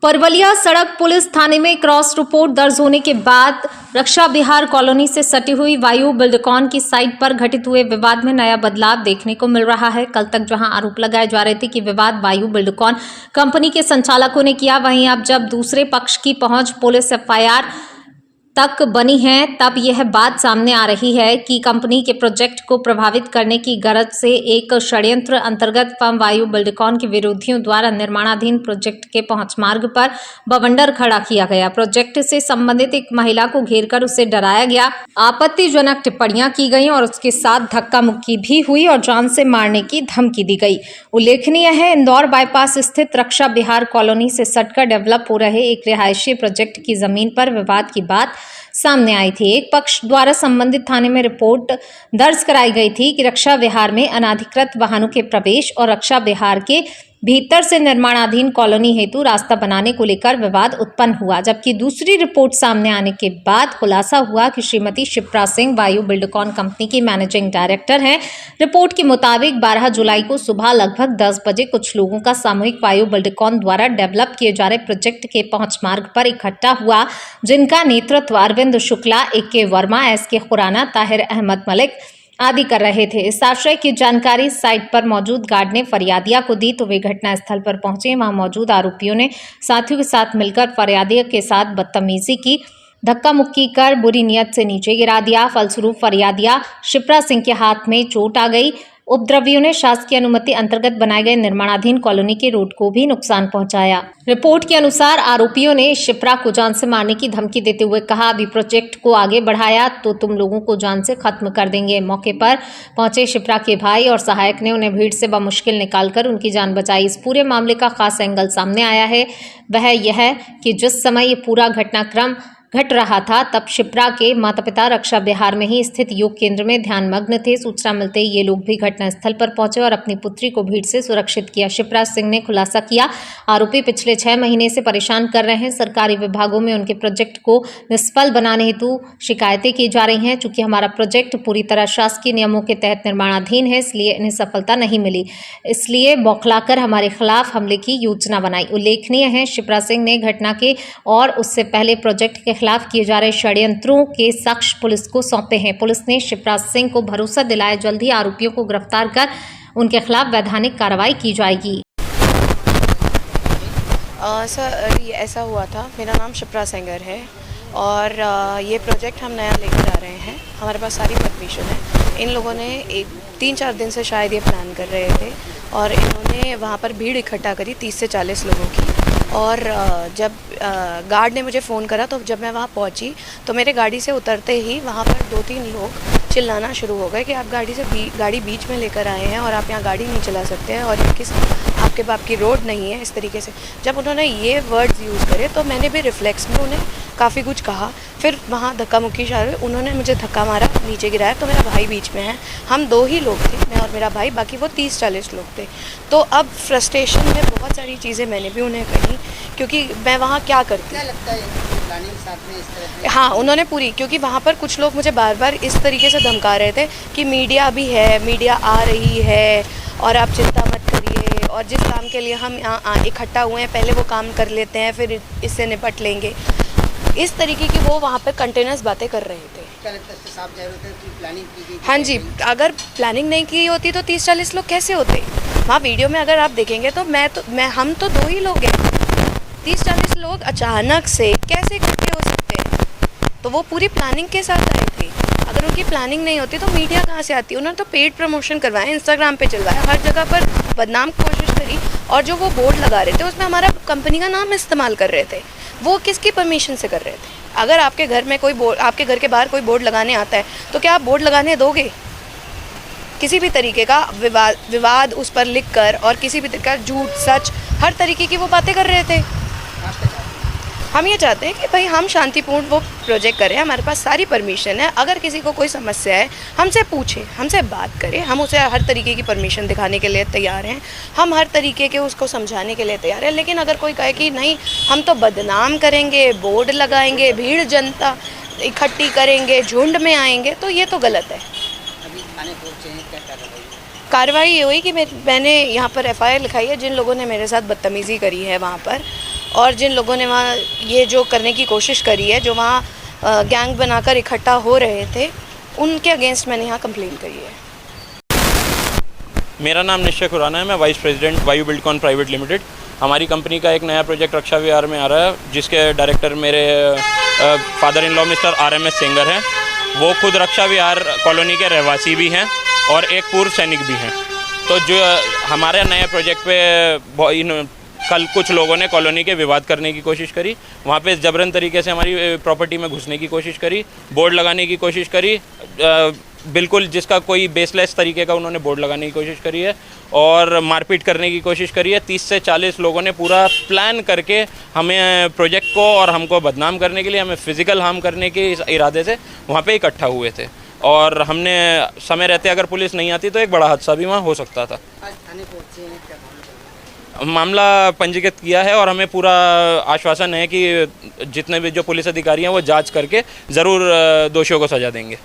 परवलिया सड़क पुलिस थाने में cross report दर्ज होने के बाद रक्षा विहार कॉलोनी से सटी हुई वायु बिल्डकॉन की साइट पर घटित हुए विवाद में नया बदलाव देखने को मिल रहा है। कल तक जहां आरोप लगाए जा रहे थे कि विवाद वायु बिल्डकॉन कंपनी के संचालकों ने किया, वहीं अब जब दूसरे पक्ष की पहुंच पुलिस एफआईआर तक बनी है, तब यह बात सामने आ रही है कि कंपनी के प्रोजेक्ट को प्रभावित करने की गरज से एक षड्यंत्र अंतर्गत फर्म वायु बिल्डकॉन के विरोधियों द्वारा निर्माणाधीन प्रोजेक्ट के पहुंच मार्ग पर बवंडर खड़ा किया गया। प्रोजेक्ट से संबंधित एक महिला को घेरकर उसे डराया गया, आपत्तिजनक टिप्पणियां की गई और उसके साथ धक्का मुक्की भी हुई और जान से मारने की धमकी दी गई। उल्लेखनीय है, इंदौर बाईपास स्थित रक्षा विहार कॉलोनी से सटकर डेवलप हो रहे एक रिहायशी प्रोजेक्ट की जमीन पर विवाद की बात सामने आई थी। एक पक्ष द्वारा संबंधित थाने में रिपोर्ट दर्ज कराई गई थी कि रक्षा विहार में अनाधिकृत वाहनों के प्रवेश और रक्षा विहार के भीतर से निर्माणाधीन कॉलोनी हेतु रास्ता बनाने को लेकर विवाद उत्पन्न हुआ, जबकि दूसरी रिपोर्ट सामने आने के बाद खुलासा हुआ कि श्रीमती शिप्रा सिंह वायु बिल्डकॉन कंपनी की मैनेजिंग डायरेक्टर हैं। रिपोर्ट के मुताबिक 12 जुलाई को सुबह लगभग 10 बजे कुछ लोगों का सामूहिक वायु बिल्डकॉन द्वारा डेवलप किए जा रहे प्रोजेक्ट के पहुंच मार्ग पर इकट्ठा हुआ, जिनका नेतृत्व अरविंद शुक्ला, AK वर्मा, SK खुराना, ताहिर अहमद मलिक आदि कर रहे थे। इस आशय की जानकारी साइट पर मौजूद गार्ड ने फरियादिया को दी तो वे घटनास्थल पर पहुंचे। वहां मौजूद आरोपियों ने साथियों के साथ मिलकर फरियादिया के साथ बदतमीजी की, धक्का मुक्की कर बुरी नियत से नीचे गिरा दिया। फलस्वरूप फरियादिया शिप्रा सिंह के हाथ में चोट आ गई। उपद्रवियों ने शासकीय अनुमति अंतर्गत बनाए गए निर्माणाधीन कॉलोनी के रोड को भी नुकसान पहुंचाया। रिपोर्ट के अनुसार आरोपियों ने शिप्रा को जान से मारने की धमकी देते हुए कहा, अभी प्रोजेक्ट को आगे बढ़ाया तो तुम लोगों को जान से खत्म कर देंगे। मौके पर पहुंचे शिप्रा के भाई और सहायक ने उन्हें भीड़ से बमुश्किल निकालकर उनकी जान बचाई। इस पूरे मामले का खास एंगल सामने आया है, वह यह है कि जिस समय ये पूरा घटनाक्रम घट रहा था तब शिप्रा के माता पिता रक्षा विहार में ही स्थित योग केंद्र में ध्यानमग्न थे। सूचना मिलते ही ये लोग भी घटनास्थल पर पहुंचे और अपनी पुत्री को भीड़ से सुरक्षित किया। शिप्रा सिंह ने खुलासा किया, आरोपी पिछले 6 महीने से परेशान कर रहे हैं। सरकारी विभागों में उनके प्रोजेक्ट को निष्फल बनाने हेतु शिकायतें की जा रही हैं। चूंकि हमारा प्रोजेक्ट पूरी तरह शासकीय नियमों के तहत निर्माणाधीन है, इसलिए इन्हें सफलता नहीं मिली, इसलिए बौखलाकर हमारे खिलाफ हमले की योजना बनाई। उल्लेखनीय है, शिप्रा सिंह ने घटना के और उससे पहले प्रोजेक्ट के खिलाफ किए जा रहे षड्यंत्रों के साक्ष्य पुलिस को सौंपे हैं। पुलिस ने शिप्रा सिंह को भरोसा दिलाया, जल्द ही आरोपियों को गिरफ्तार कर उनके खिलाफ वैधानिक कार्रवाई की जाएगी। सर, ये ऐसा हुआ था, मेरा नाम शिप्रा सिंह है और ये प्रोजेक्ट हम नया लेकर आ रहे हैं। हमारे पास सारी परमिशन है। इन लोगों ने 3-4 दिन से शायद ये प्लान कर रहे थे और इन्होंने वहाँ पर भीड़ इकट्ठा करी 30 से 40 लोगों की। और जब गार्ड ने मुझे फ़ोन करा तो जब मैं वहाँ पहुँची तो मेरे गाड़ी से उतरते ही वहाँ पर 2-3 लोग चिल्लाना शुरू हो गए कि आप गाड़ी बीच में लेकर आए हैं और आप यहाँ गाड़ी नहीं चला सकते हैं और ये आपके बाप की रोड नहीं है, इस तरीके से जब उन्होंने ये वर्ड्स यूज़ करे तो मैंने भी रिफ्लेक्स में उन्हें काफ़ी कुछ कहा। फिर वहाँ धक्का मुक्की चालू हुई, उन्होंने मुझे धक्का मारा, नीचे गिराया तो मेरा भाई बीच में है। हम 2 ही लोग थे, मैं और मेरा भाई, बाकी वो 30-40 लोग थे। तो अब फ्रस्ट्रेशन में बहुत सारी चीज़ें मैंने भी उन्हें कही, क्योंकि मैं वहाँ क्या करती। क्या लगता है प्लानिंग साथ में इस तरह से? हाँ, उन्होंने पूरी, क्योंकि वहाँ पर कुछ लोग मुझे बार बार इस तरीके से धमका रहे थे कि मीडिया भी है, मीडिया आ रही है और आप चिंता मत करिए, और जिस काम के लिए हम यहाँ इकट्ठा हुए हैं पहले वो काम कर लेते हैं, फिर इससे निपट लेंगे। इस तरीके की वो वहाँ पर कंटिन्यूस बातें कर रहे थे। क्या लगता है, साफ जाहिर होता है कि प्लानिंग की गई? हाँ जी, अगर प्लानिंग नहीं की होती तो 30-40 लोग कैसे होते? वहाँ वीडियो में अगर आप देखेंगे तो हम तो 2 ही लोग हैं। 30-40 लोग अचानक से कैसे इकट्ठे हो सकते हैं? तो वो पूरी प्लानिंग के साथ आए थे। अगर उनकी प्लानिंग नहीं होती तो मीडिया कहाँ से आती? उन्होंने तो पेड प्रमोशन करवाया, इंस्टाग्राम पे चलवाया, हर जगह पर बदनाम कोशिश करी, और जो वो बोर्ड लगा रहे थे उसमें हमारा कंपनी का नाम इस्तेमाल कर रहे थे। वो किसकी परमिशन से कर रहे थे? अगर आपके घर में कोई बोर्ड, आपके घर के बाहर कोई बोर्ड लगाने आता है तो क्या आप बोर्ड लगाने दोगे? किसी भी तरीके का विवाद उस पर लिख कर और किसी भी तरीके का झूठ सच हर तरीके की वो बातें कर रहे थे। हम ये चाहते हैं कि भाई हम शांतिपूर्ण वो प्रोजेक्ट करें, हमारे पास सारी परमिशन है। अगर किसी को कोई समस्या है हमसे पूछे, हमसे बात करें, हम उसे हर तरीके की परमिशन दिखाने के लिए तैयार हैं, हम हर तरीके के उसको समझाने के लिए तैयार हैं। लेकिन अगर कोई कहे कि नहीं हम तो बदनाम करेंगे, बोर्ड लगाएंगे, भीड़ जनता इकट्ठी करेंगे, झुंड में आएंगे, तो ये तो गलत है। अभी थाने पहुंचे हैं, क्या कार्रवाई? कार्रवाई ये हुई कि मैंने यहाँ पर FIR लिखाई है जिन लोगों ने मेरे साथ बदतमीज़ी करी है वहाँ पर, और जिन लोगों ने वहाँ ये जो करने की कोशिश करी है, जो वहाँ गैंग बनाकर इकट्ठा हो रहे थे, उनके अगेंस्ट मैंने यहाँ कंप्लेन करी है। मेरा नाम निश्चय खुराना है, मैं वाइस प्रेसिडेंट वायु बिल्डकॉन प्राइवेट लिमिटेड। हमारी कंपनी का एक नया प्रोजेक्ट रक्षा विहार में आ रहा है, जिसके डायरेक्टर मेरे father in law mister RMS Sengar हैं। वो खुद रक्षा विहार कॉलोनी के रहवासी भी हैं और एक पूर्व सैनिक भी हैं। तो जो हमारे नए प्रोजेक्ट पे कल कुछ लोगों ने कॉलोनी के विवाद करने की कोशिश करी, वहाँ पे जबरन तरीके से हमारी प्रॉपर्टी में घुसने की कोशिश करी, बोर्ड लगाने की कोशिश करी, बिल्कुल जिसका कोई बेसलेस तरीके का उन्होंने बोर्ड लगाने की कोशिश करी है और मारपीट करने की कोशिश करी है। 30 से 40 लोगों ने पूरा प्लान करके हमें प्रोजेक्ट को और हमको बदनाम करने के लिए, हमें फिज़िकल हार्म करने के इरादे से वहाँ पे इकट्ठा हुए थे। और हमने समय रहते अगर पुलिस नहीं आती तो एक बड़ा हादसा भी वहाँ हो सकता था। आज थाने पहुँचे हैं, क्या मामला पंजीकृत किया है और हमें पूरा आश्वासन है कि जितने भी जो पुलिस अधिकारी हैं वो जांच करके ज़रूर दोषियों को सज़ा देंगे।